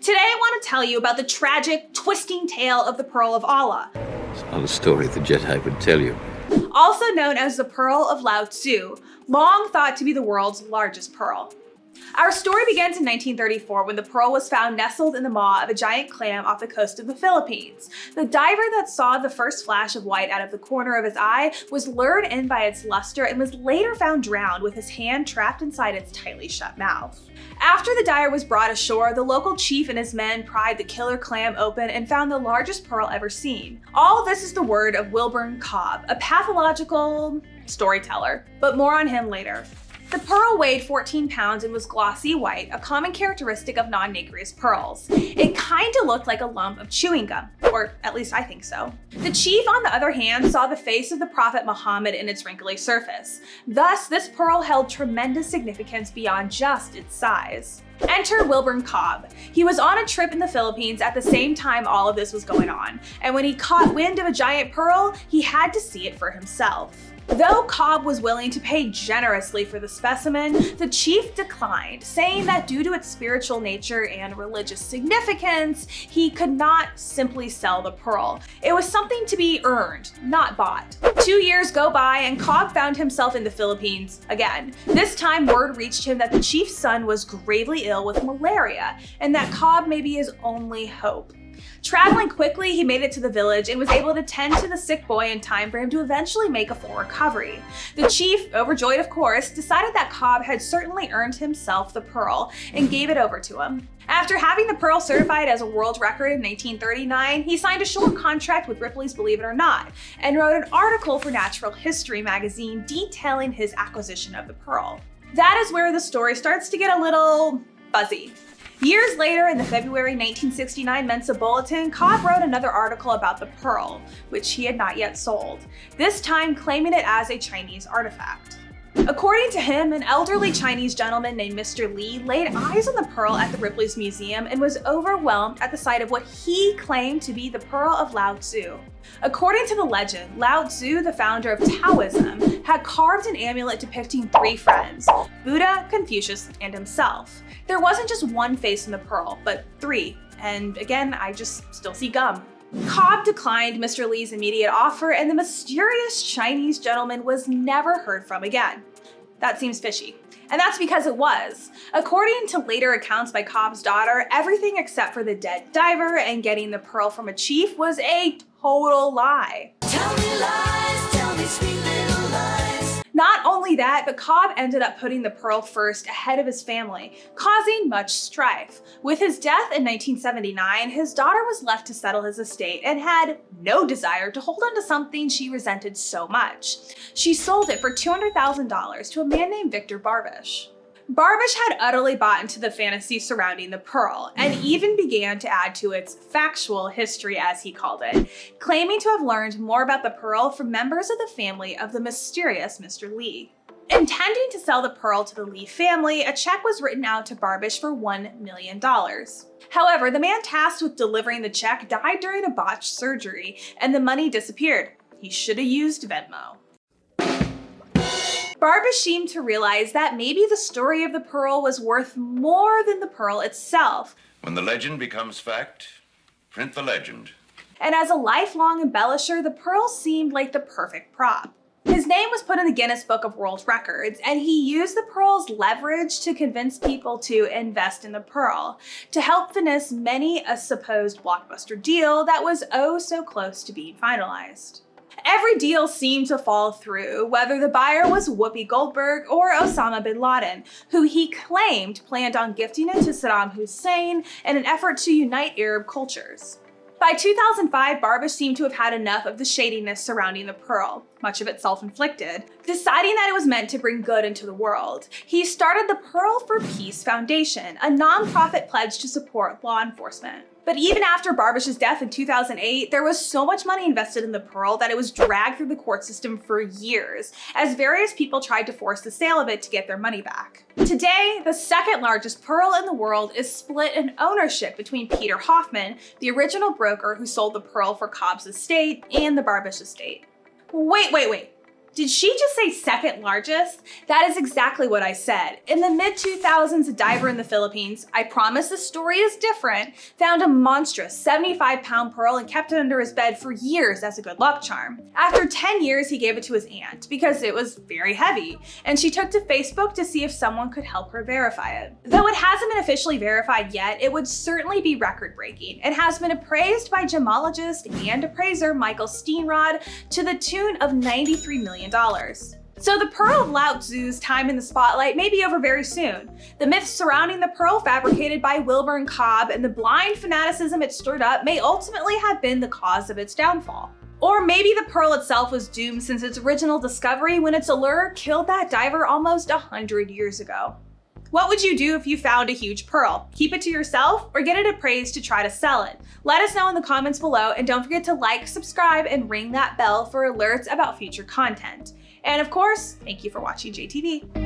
Today I want to tell you about the tragic, twisting tale of the Pearl of Allah. It's not a story the Jedi would tell you. Also known as the Pearl of Lao Tzu, long thought to be the world's largest pearl. Our story begins in 1934 when the pearl was found nestled in the maw of a giant clam off the coast of the Philippines. The diver that saw the first flash of white out of the corner of his eye was lured in by its luster and was later found drowned with his hand trapped inside its tightly shut mouth. After the diver was brought ashore, the local chief and his men pried the killer clam open and found the largest pearl ever seen. All of this is the word of Wilburn Cobb, a pathological storyteller, but more on him later. The pearl weighed 14 pounds and was glossy white, a common characteristic of non-nacreous pearls. It kinda looked like a lump of chewing gum, or at least I think so. The chief, on the other hand, saw the face of the Prophet Muhammad in its wrinkly surface. Thus, this pearl held tremendous significance beyond just its size. Enter Wilburn Cobb. He was on a trip in the Philippines at the same time all of this was going on, and when he caught wind of a giant pearl, he had to see it for himself. Though Cobb was willing to pay generously for the specimen, the chief declined, saying that due to its spiritual nature and religious significance, he could not simply sell the pearl. It was something to be earned, not bought. 2 years go by and Cobb found himself in the Philippines again. This time word reached him that the chief's son was gravely ill with malaria, and that Cobb may be his only hope. Traveling quickly, he made it to the village and was able to tend to the sick boy in time for him to eventually make a full recovery. The chief, overjoyed of course, decided that Cobb had certainly earned himself the pearl and gave it over to him. After having the pearl certified as a world record in 1939, he signed a short contract with Ripley's Believe It or Not and wrote an article for Natural History magazine detailing his acquisition of the pearl. That is where the story starts to get a little fuzzy. Years later, in the February 1969 Mensa Bulletin, Cobb wrote another article about the pearl, which he had not yet sold, this time claiming it as a Chinese artifact. According to him, an elderly Chinese gentleman named Mr. Li laid eyes on the pearl at the Ripley's museum and was overwhelmed at the sight of what he claimed to be the Pearl of Lao Tzu. According to the legend, Lao Tzu, the founder of Taoism, had carved an amulet depicting 3 friends, Buddha, Confucius, and himself. There wasn't just one face in the pearl, but 3, and again, I just still see gum. Cobb declined Mr. Li's immediate offer, and the mysterious Chinese gentleman was never heard from again. That seems fishy. And that's because it was. According to later accounts by Cobb's daughter, everything except for the dead diver and getting the pearl from a chief was a total lie. Tell me lies, tell me sweet little lies. Not only that, but Cobb ended up putting the pearl first ahead of his family, causing much strife. With his death in 1979, his daughter was left to settle his estate and had no desire to hold on to something she resented so much. She sold it for $200,000 to a man named Victor Barbash. Barbash had utterly bought into the fantasy surrounding the pearl, and even began to add to its factual history, as he called it, claiming to have learned more about the pearl from members of the family of the mysterious Mr. Li. Intending to sell the pearl to the Li family, a check was written out to Barbash for $1 million. However, the man tasked with delivering the check died during a botched surgery, and the money disappeared. He should have used Venmo. Barbash seemed to realize that maybe the story of the pearl was worth more than the pearl itself. When the legend becomes fact, print the legend. And as a lifelong embellisher, the pearl seemed like the perfect prop. His name was put in the Guinness Book of World Records, and he used the pearl's leverage to convince people to invest in the pearl, to help finesse many a supposed blockbuster deal that was oh so close to being finalized. Every deal seemed to fall through, whether the buyer was Whoopi Goldberg or Osama bin Laden, who he claimed planned on gifting it to Saddam Hussein in an effort to unite Arab cultures. By 2005, Barbash seemed to have had enough of the shadiness surrounding the pearl, much of it self-inflicted. Deciding that it was meant to bring good into the world, he started the Pearl for Peace Foundation, a non-profit pledge to support law enforcement. But even after Barbash's death in 2008, there was so much money invested in the pearl that it was dragged through the court system for years, as various people tried to force the sale of it to get their money back. Today, the second largest pearl in the world is split in ownership between Peter Hoffman, the original broker who sold the pearl for Cobb's estate, and the Barbash estate. Wait. Did she just say second largest? That is exactly what I said. In the mid-2000s, a diver in the Philippines, I promise the story is different, found a monstrous 75-pound pearl and kept it under his bed for years as a good luck charm. After 10 years, he gave it to his aunt because it was very heavy, and she took to Facebook to see if someone could help her verify it. Though it hasn't been officially verified yet, it would certainly be record-breaking. It has been appraised by gemologist and appraiser Michael Steenrod to the tune of $93 million. So the pearl of Lao Tzu's time in the spotlight may be over very soon. The myths surrounding the pearl fabricated by Wilbur and Cobb and the blind fanaticism it stirred up may ultimately have been the cause of its downfall. Or maybe the pearl itself was doomed since its original discovery when its allure killed that diver almost 100 years ago. What would you do if you found a huge pearl? Keep it to yourself or get it appraised to try to sell it? Let us know in the comments below, and don't forget to like, subscribe, and ring that bell for alerts about future content. And of course, thank you for watching JTV.